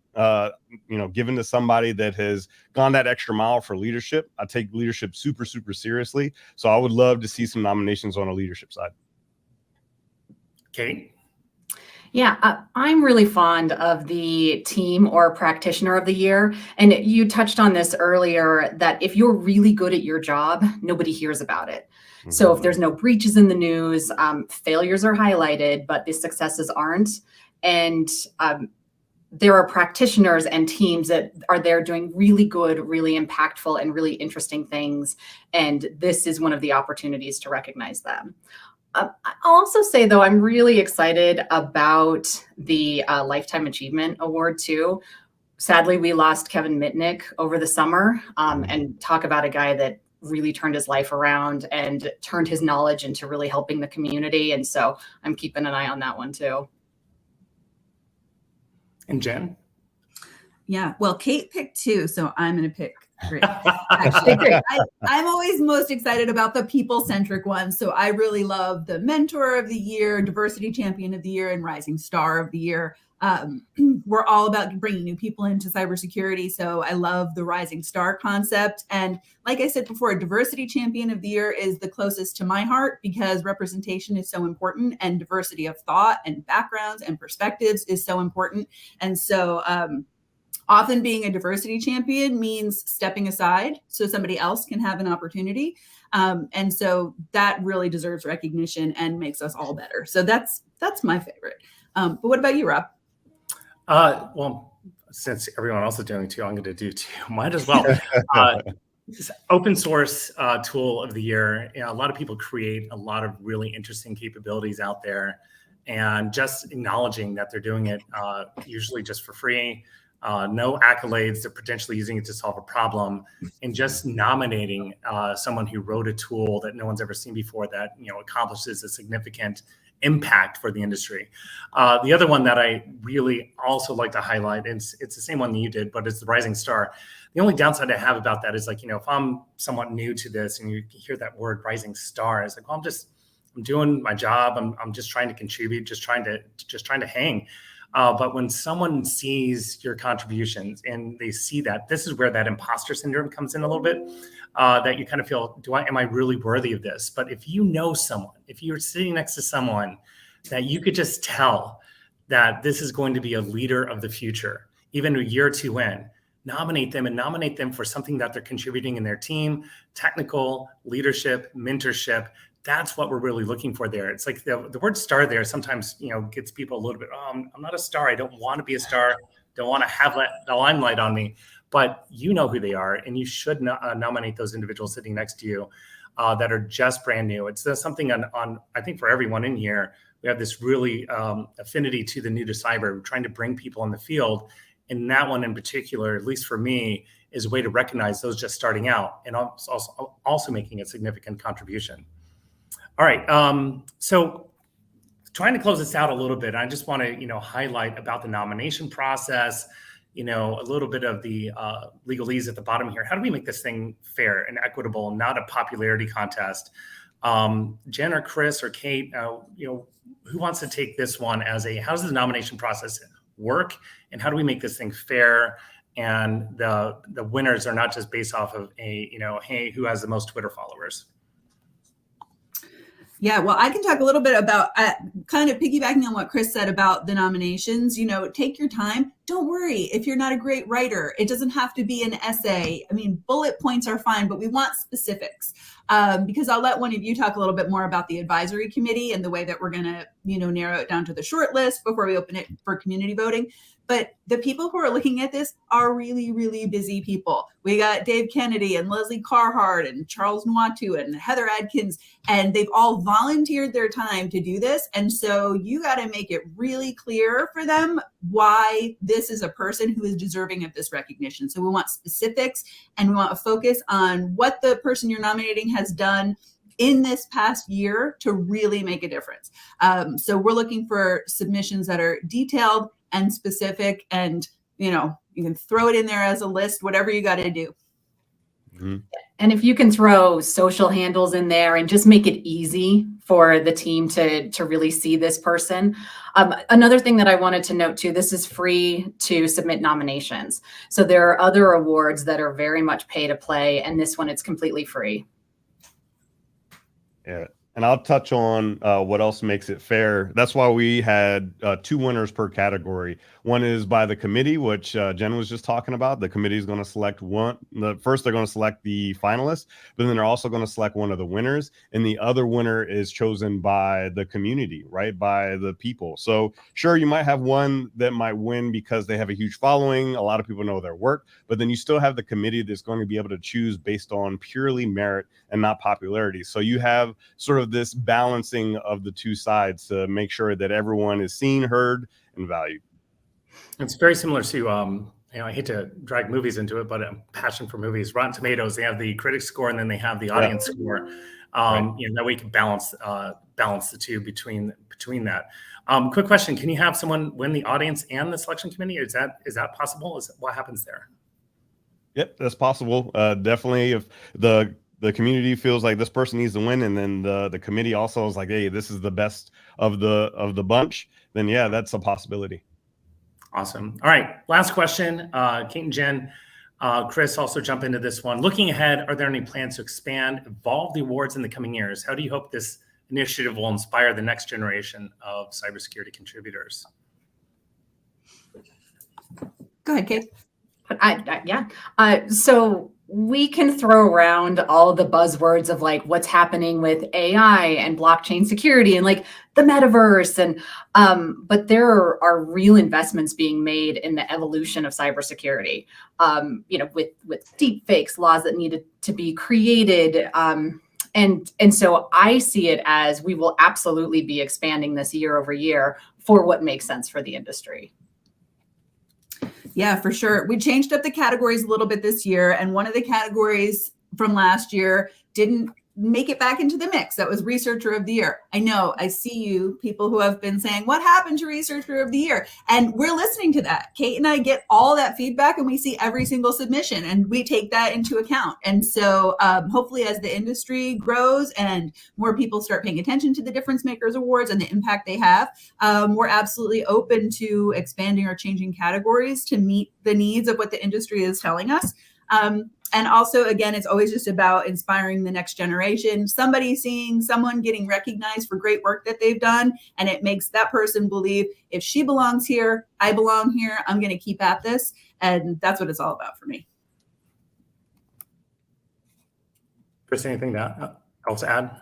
[SPEAKER 4] given to somebody that has gone that extra mile for leadership. I take leadership super, super seriously. So I would love to see some nominations on a leadership side.
[SPEAKER 1] Kate?
[SPEAKER 7] Yeah, I'm really fond of the team or practitioner of the year. And you touched on this earlier, that if you're really good at your job, nobody hears about it. Mm-hmm. So if there's no breaches in the news, failures are highlighted, but the successes aren't. And there are practitioners and teams that are there doing really good, really impactful, and really interesting things. And this is one of the opportunities to recognize them. I'll also say, though, I'm really excited about the Lifetime Achievement Award, too. Sadly, we lost Kevin Mitnick over the summer, and talk about a guy that really turned his life around and turned his knowledge into really helping the community. And so I'm keeping an eye on that one, too.
[SPEAKER 1] And Jen?
[SPEAKER 8] Yeah, well, Kate picked two, so I'm going to pick three. Actually, I'm always most excited about the people-centric ones. So I really love the Mentor of the Year, Diversity Champion of the Year, and Rising Star of the Year. We're all about bringing new people into cybersecurity. So I love the Rising Star concept. And like I said before, Diversity Champion of the Year is the closest to my heart because representation is so important, and diversity of thought and backgrounds and perspectives is so important. And so often being a diversity champion means stepping aside so somebody else can have an opportunity. And so that really deserves recognition and makes us all better. So that's my favorite. But what about you, Rob?
[SPEAKER 1] Well, since everyone else is doing two, I'm going to do two. Might as well. This open source tool of the year. A lot of people create a lot of really interesting capabilities out there, and just acknowledging that they're doing it usually just for free. No accolades, they're potentially using it to solve a problem, and just nominating someone who wrote a tool that no one's ever seen before that accomplishes a significant impact for the industry. The other one that I really also like to highlight, and it's the same one that you did, but it's the Rising Star. The only downside I have about that is if I'm somewhat new to this and you hear that word Rising Star, it's like, well, I'm doing my job. I'm just trying to contribute, just trying to hang. But when someone sees your contributions and they see that, this is where that imposter syndrome comes in a little bit, that you kind of feel, am I really worthy of this? But if you know someone, if you're sitting next to someone that you could just tell that this is going to be a leader of the future, even a year or two in, nominate them for something that they're contributing in their team, technical, leadership, mentorship. That's what we're really looking for there. It's like the word star there sometimes, gets people a little bit, I'm not a star. I don't want to be a star. Don't want to have the limelight on me. But you know who they are, and you should nominate those individuals sitting next to you that are just brand new. It's something on I think for everyone in here, we have this really affinity to the new to cyber. We're trying to bring people in the field. And that one in particular, at least for me, is a way to recognize those just starting out and also making a significant contribution. All right. So trying to close this out a little bit, I just want to, highlight about the nomination process, a little bit of the legalese at the bottom here. How do we make this thing fair and equitable, not a popularity contest? Jen or Chris or Kate, who wants to take this one how does the nomination process work, and how do we make this thing fair? And the winners are not just based off of hey, who has the most Twitter followers?
[SPEAKER 8] Yeah, well, I can talk a little bit about kind of piggybacking on what Chris said about the nominations. Take your time. Don't worry if you're not a great writer. It doesn't have to be an essay. I mean, bullet points are fine, but we want specifics because I'll let one of you talk a little bit more about the advisory committee and the way that we're going to, narrow it down to the short list before we open it for community voting. but the people who are looking at this are really, really busy people. We got Dave Kennedy and Leslie Carhart and Charles Nwatu and Heather Adkins, and they've all volunteered their time to do this. And so you got to make it really clear for them why this is a person who is deserving of this recognition. So we want specifics, and we want a focus on what the person you're nominating has done in this past year to really make a difference. So we're looking for submissions that are detailed and specific, and you can throw it in there as a list, whatever you got to do.
[SPEAKER 4] Mm-hmm.
[SPEAKER 7] And if you can throw social handles in there and just make it easy for the team to really see this person. Another thing that I wanted to note too, this is free to submit nominations. So there are other awards that are very much pay to play, and this one, it's completely free.
[SPEAKER 4] Yeah. And I'll touch on what else makes it fair. That's why we had 2 winners per category. One is by the committee, which Jen was just talking about. The committee is going to select one. First, they're going to select the finalists, but then they're also going to select one of the winners. And the other winner is chosen by the community, right? By the people. So sure, you might have one that might win because they have a huge following. A lot of people know their work, but then you still have the committee that's going to be able to choose based on purely merit and not popularity. So you have sort of this balancing of the two sides to make sure that everyone is seen, heard, and valued.
[SPEAKER 1] It's very similar to, I hate to drag movies into it, but a passion for movies. Rotten Tomatoes, they have the critic score and then they have the audience score. Right. That way you can balance the two between that. Quick question: can you have someone win the audience and the selection committee? Is that possible? What happens there?
[SPEAKER 4] Yep, that's possible. Definitely, if the community feels like this person needs to win, and then the committee also is like, hey, this is the best of the bunch, then yeah, that's a possibility.
[SPEAKER 1] Awesome. All right, last question. Kate and Jen, Chris, also jump into this one. Looking ahead, are there any plans to expand, evolve the awards in the coming years? How do you hope this initiative will inspire the next generation of cybersecurity contributors?
[SPEAKER 8] Go ahead, Kate.
[SPEAKER 7] So we can throw around all the buzzwords of like what's happening with AI and blockchain security and like the metaverse, and but there are real investments being made in the evolution of cybersecurity. With deep fakes, laws that needed to be created. And so I see it as we will absolutely be expanding this year over year for what makes sense for the industry.
[SPEAKER 8] Yeah, for sure. We changed up the categories a little bit this year, and one of the categories from last year didn't make it back into the mix. That was Researcher of the Year. I know, I see you, people who have been saying, what happened to Researcher of the Year? And we're listening to that. Kate and I get all that feedback, and we see every single submission, and we take that into account. And so hopefully as the industry grows and more people start paying attention to the Difference Makers Awards and the impact they have, we're absolutely open to expanding or changing categories to meet the needs of what the industry is telling us. And also, again, it's always just about inspiring the next generation. Somebody seeing someone getting recognized for great work that they've done, and it makes that person believe, if she belongs here, I belong here, I'm going to keep at this. And that's what it's all about for me.
[SPEAKER 1] Chris, anything else to add?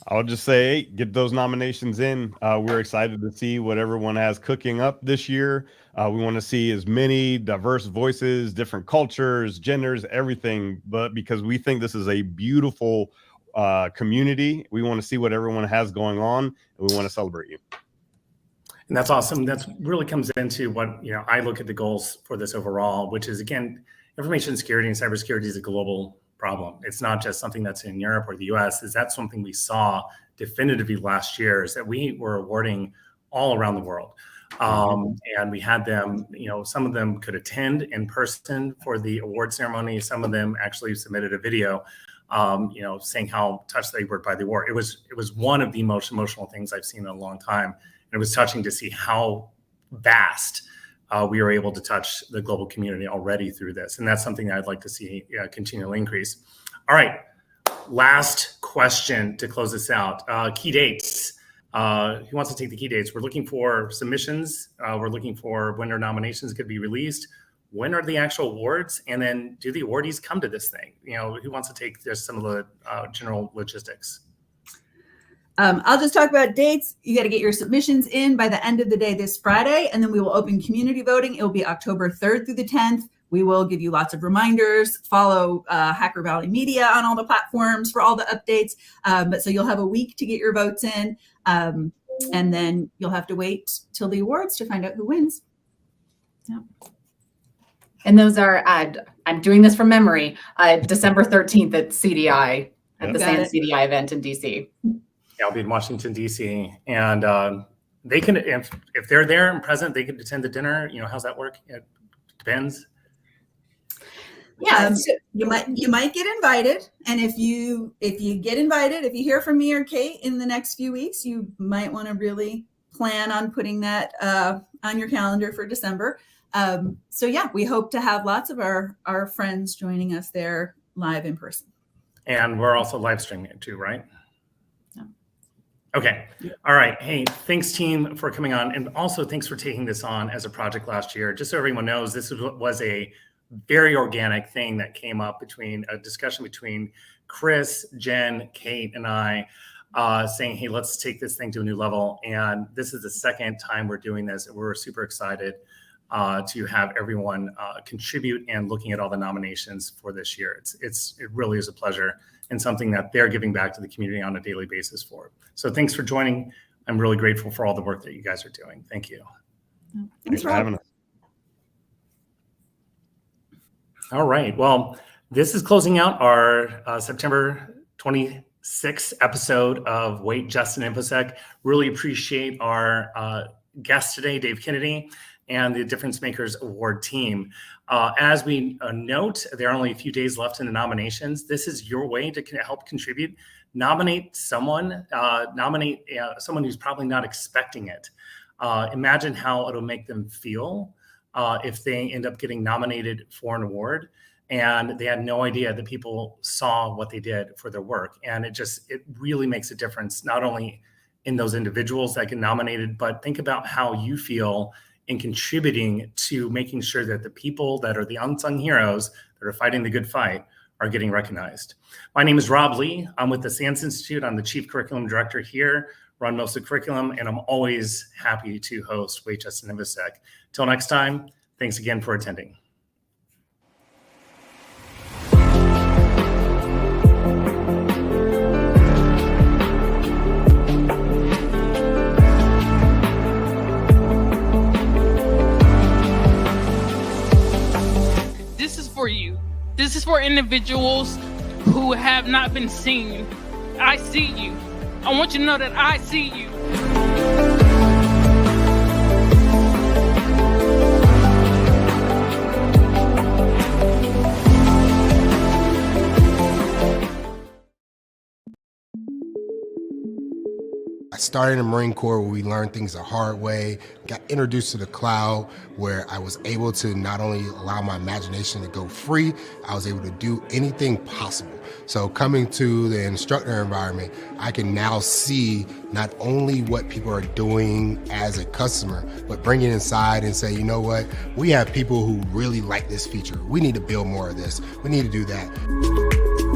[SPEAKER 4] I'll just say, hey, get those nominations in. We're excited to see what everyone has cooking up this year. We want to see as many diverse voices, different cultures, genders, everything. But because we think this is a beautiful community, we want to see what everyone has going on, and we want to celebrate you.
[SPEAKER 1] And that's awesome. That really comes into what I look at the goals for this overall, which is, again, information security and cybersecurity is a global problem. It's not just something that's in Europe or the US. Is that something we saw definitively last year, is that we were awarding all around the world. And we had them, some of them could attend in person for the award ceremony. Some of them actually submitted a video, saying how touched they were by the award. It was one of the most emotional things I've seen in a long time. And it was touching to see how vast we were able to touch the global community already through this. And that's something that I'd like to see continually increase. All right, last question to close this out. Key dates. Who wants to take the key dates? We're looking for submissions. We're looking for when our nominations could be released. When are the actual awards? And then do the awardees come to this thing? Who wants to take just some of the general logistics?
[SPEAKER 8] I'll just talk about dates. You got to get your submissions in by the end of the day this Friday, and then we will open community voting. It will be October 3rd through the 10th. We will give you lots of reminders. Follow Hacker Valley Media on all the platforms for all the updates. But so you'll have a week to get your votes in, and then you'll have to wait till the awards to find out who wins. Yeah.
[SPEAKER 7] And those are, I'm doing this from memory, December 13th at CDI, at the SANS CDI event in DC.
[SPEAKER 1] Yeah, I'll be in Washington, D.C. And they can, if they're there and present, they can attend the dinner. You know, how's that work? It depends.
[SPEAKER 8] Yeah, so you might get invited, and if you get invited, if you hear from me or Kate in the next few weeks, you might want to really plan on putting that on your calendar for December. So yeah, we hope to have lots of our friends joining us there live in person.
[SPEAKER 1] And we're also live streaming it too, right?
[SPEAKER 8] Yeah.
[SPEAKER 1] Okay. All right. Hey, thanks team for coming on, and also thanks for taking this on as a project last year. Just so everyone knows, this was a very organic thing that came up between a discussion between Chris, Jen, Kate, and I, saying, hey, let's take this thing to a new level. And this is the second time we're doing this. We're super excited to have everyone contribute and looking at all the nominations for this year. It really is a pleasure and something that they're giving back to the community on a daily basis for. So thanks for joining. I'm really grateful for all the work that you guys are doing. Thank you.
[SPEAKER 4] Thanks for having us.
[SPEAKER 1] All right. Well, this is closing out our September 26th episode of Wait, Just, and Infosec. Really appreciate our guest today, Dave Kennedy, and the Difference Makers Award team. As we note, there are only a few days left in the nominations. This is your way to help contribute. Nominate someone who's probably not expecting it. Imagine how it'll make them feel if they end up getting nominated for an award and they had no idea that people saw what they did for their work. And it really makes a difference, not only in those individuals that get nominated, but think about how you feel in contributing to making sure that the people that are the unsung heroes that are fighting the good fight are getting recognized. My name is Rob Lee. I'm with the SANS Institute. I'm the Chief Curriculum Director here, run most of the curriculum, and I'm always happy to host Wait, Just, and Infosec. Till next time, thanks again for attending.
[SPEAKER 9] This is for you. This is for individuals who have not been seen. I see you. I want you to know that I see you.
[SPEAKER 10] I started in the Marine Corps where we learned things the hard way, got introduced to the cloud where I was able to not only allow my imagination to go free, I was able to do anything possible. So coming to the instructor environment, I can now see not only what people are doing as a customer, but bring it inside and say, you know what, we have people who really like this feature. We need to build more of this. We need to do that.